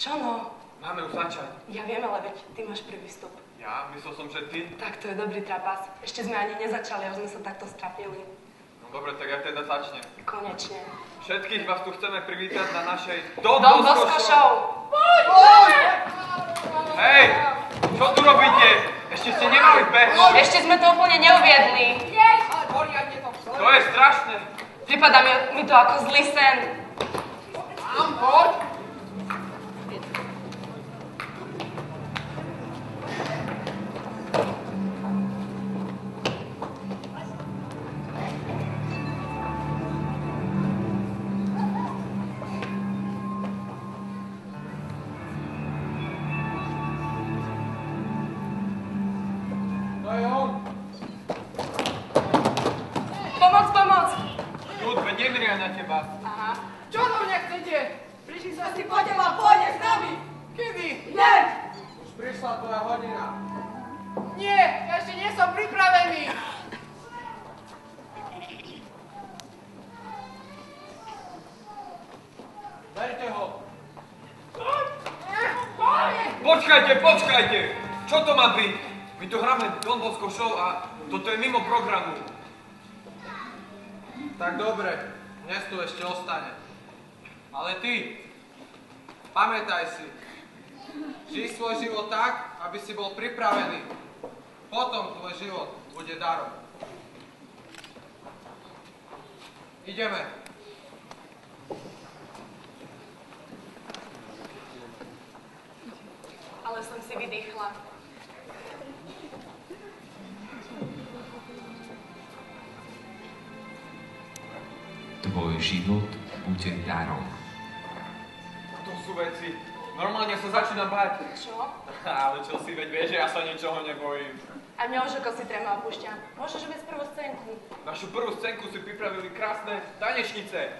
Čo no? Máme už začať. Ja viem, ale veď ty máš prvý vstup. Ja? Myslel som, že ty. Tak to je dobrý trapas. Ešte sme ani nezačali, a už sme sa takto strapili. No dobre, tak ja teda začnem. Konečne. Všetkých vás tu chceme privítať na našej Don Bosco Show. Hej! Čo tu robíte? Ešte ste nemali behnúť. Ešte sme to úplne neuviedli. To je strašné. Pripadá mi to ako zlý sen. Poď! To je on. Pomoc! Ľud, veď nemria na teba. Aha. Čo do mňa chcete? Prišli sme si po teba, pôjde s nami! Kedy? Hneď! Už prišla tvoja hodina. Nie, ja ešte nie som pripravený! Berte ho. Počkajte! Čo to má byť? My tu hráme Don Bosco Show a toto je mimo programu. Tak dobre, dnes tu ešte ostane. Ale ty, pamätaj si, žij svoj život tak, aby si bol pripravený. Potom tvoj život bude darom. Ideme. Ale som si vydýchla. Tvoj život bude darom. To sú veci. Normálne sa začínam báť. Čo? Ale čo si, veď vieš, že ja sa ničoho nebojím. A mňa už ako si tréma opúšťa. Môžeš uviesť prvú scénku. Našu prvú scénku si pripravili krásne tanečnice.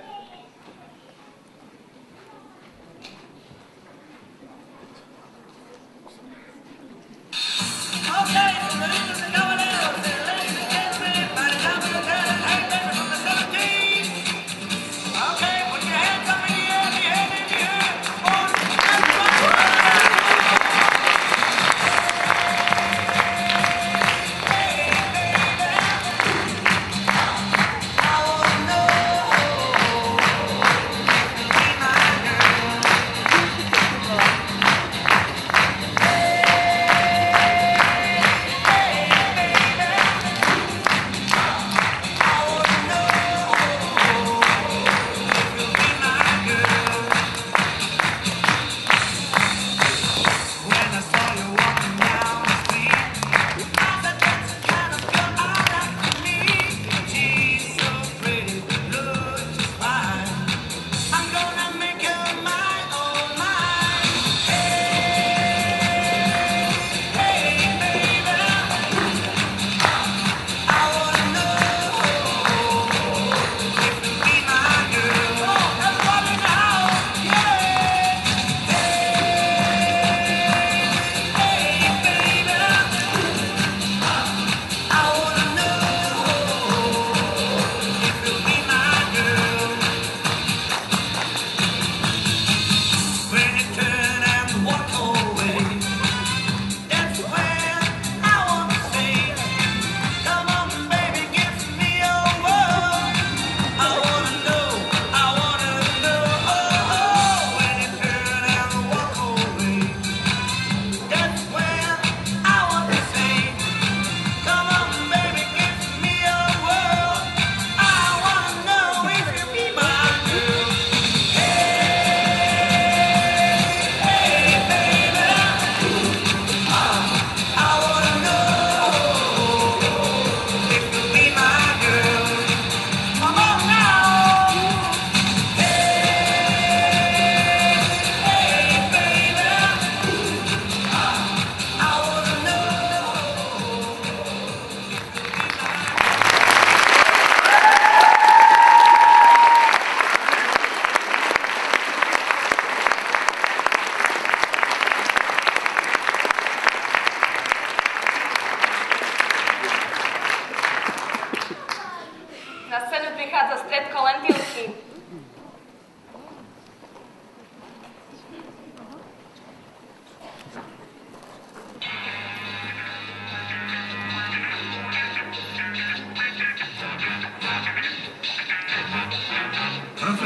prichádza stredko lentilky.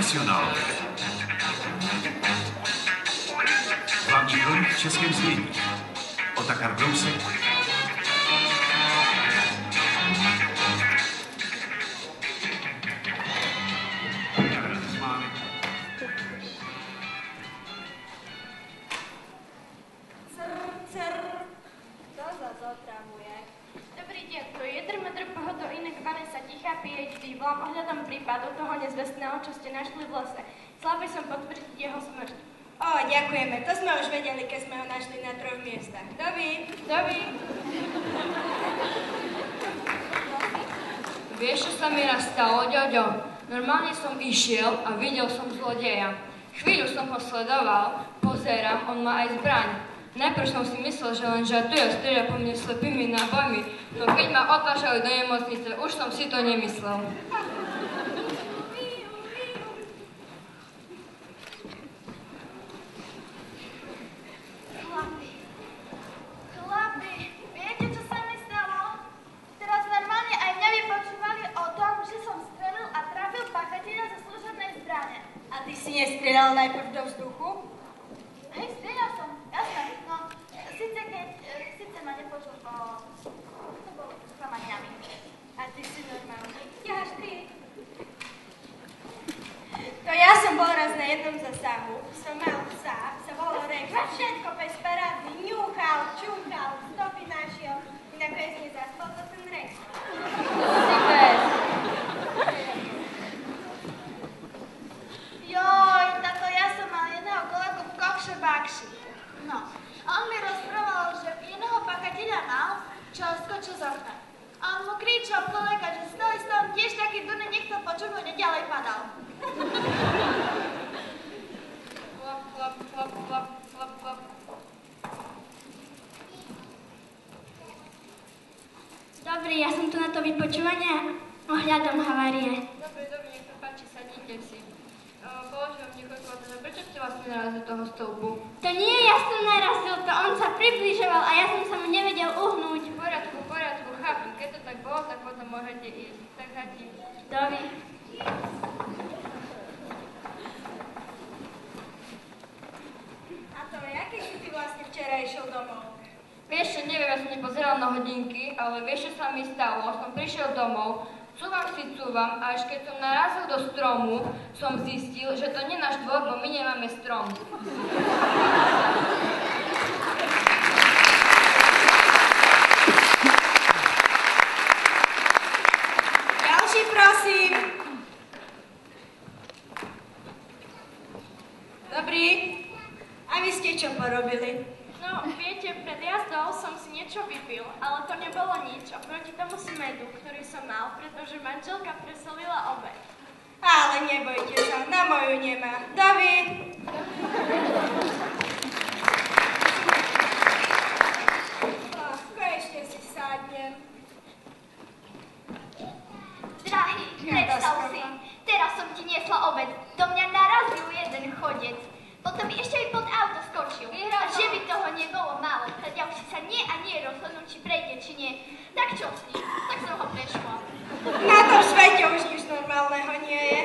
Profesionálové. Hlavní roli v českém znění. Otakar Brousek. Dobrý deň, to je Drmedr pohodo inak Vanessa Tichá, PhD. Volám ohľadom prípadu toho nezvestného, čo ste našli v lese. Chcela by som potvrdiť jeho smrť. Ó, ďakujeme, to sme už vedeli, keď sme ho našli na 3 miestach. Dovi. Vieš, čo sa mi raz stalo, Ďoďo? Normálne som išiel a videl som zlodeja. Chvíľu som ho sledoval, pozerám, on má aj zbraň. Najprv som si myslel, že len žartuje a strieľa po mne slepými nábojmi, no keď ma odvážali do nemocnice, už som si to nemyslel. Chlapi, viete, čo sa mi stalo? Teraz normálne aj mňa vypočúvali o tom, že som strelil a trafil páchateľa zo služobnej zbrane. A ty si nestrieľal najprv do vzduchu? Hej, strieľal som, jasné, no. Sice ma nepočul, to bolo sklamaniami. A ty si normálny. Ja až ty. To ja som bol raz na jednom zasahu. Som mal psa, sa volal Rex. Všetko pes parádny, ňúchal, čúchal, stopy našiel. I nakoniec nezaspal to ten Rex. Si pes. Joj, táto ja som mal jedného kolegu v Kokše Bakši. No, a on mi rozprával, že jedného páchateľa mal, čo skočil z okna. A on mu kričal kolega, že stoj, on tiež taký durný, nechcel počuť, a ďalej padal. Flap. Dobrý, ja som tu na to vypočúvanie ohľadom havárie. Dobre, nech sa páči, sadíte si. Položím vám niekoľko otázok. Prečo ste vlastne narazili toho stĺpu? To nie ja som narazil, to on sa približoval a ja som sa mu nevedel uhnúť. V poriadku, chápem. Keď to tak bolo, tak potom môžete ísť. Tak zatím. Dovi. A to ja, keď si ty vlastne včera išiel domov? Vieš čo, neviem, ja som nepozeral na hodinky, ale vieš, čo sa mi stalo? Som prišiel domov, cúvam a až keď som narazil do stromu, som zistil, že to nie je náš dvor, bo my nemáme strom. Ďalší, prosím. Dobrý. A vy ste čo porobili? No, viete, pred jazdou som si niečo vypil, ale to nebolo nič oproti tomu smedu, ktorý som mal, pretože manželka presolila obed. Ale nebojte sa, na moju nemá. Dovi. Lásko, ešte si sadnem. Drahý, predstav si, teraz som ti niesla obed. Do mňa narazil jeden chodec. Potom ešte mi pod auto skočil. A že by toho nebolo málo, tak ja už sa nie a nie rozhodnúť, či prejde, či nie. Tak čo s ním? Tak som ho prešla. Na tom svete už nič normálneho nie je.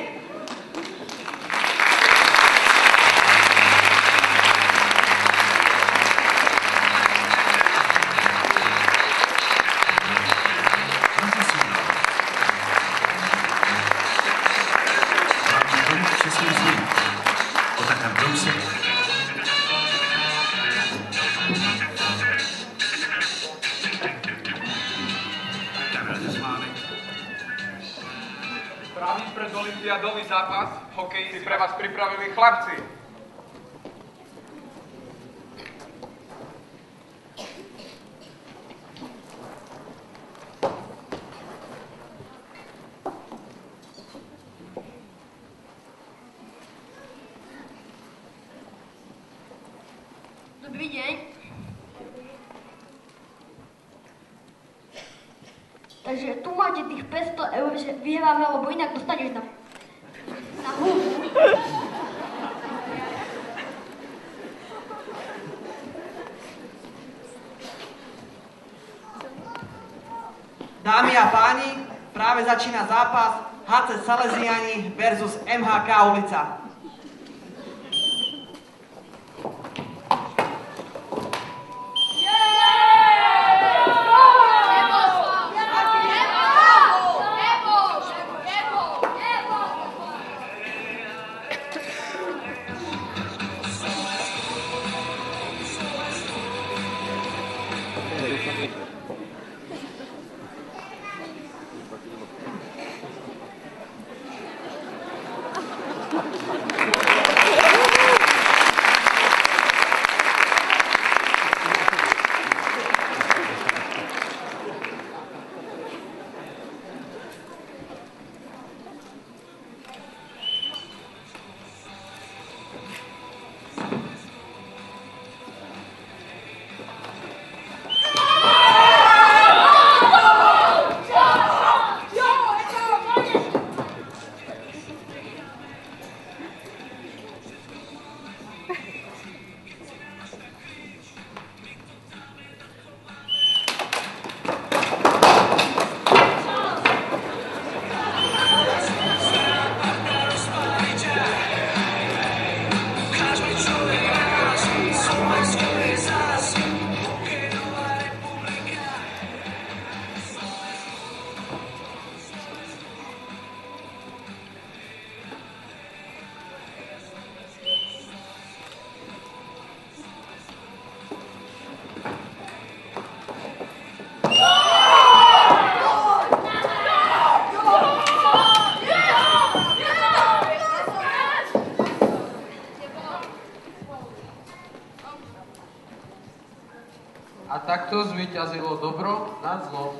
Pravý predolympiádový zápas v hokeji si pre vás pripravili chlapci. Dobrý deň. Takže tu máte tých 500 eur, že vyhráme, lebo inak dostaneš na hubu. Dámy a páni, práve začína zápas HC Salesiani versus MHK ulica. A takto zvíťazilo dobro nad zlom.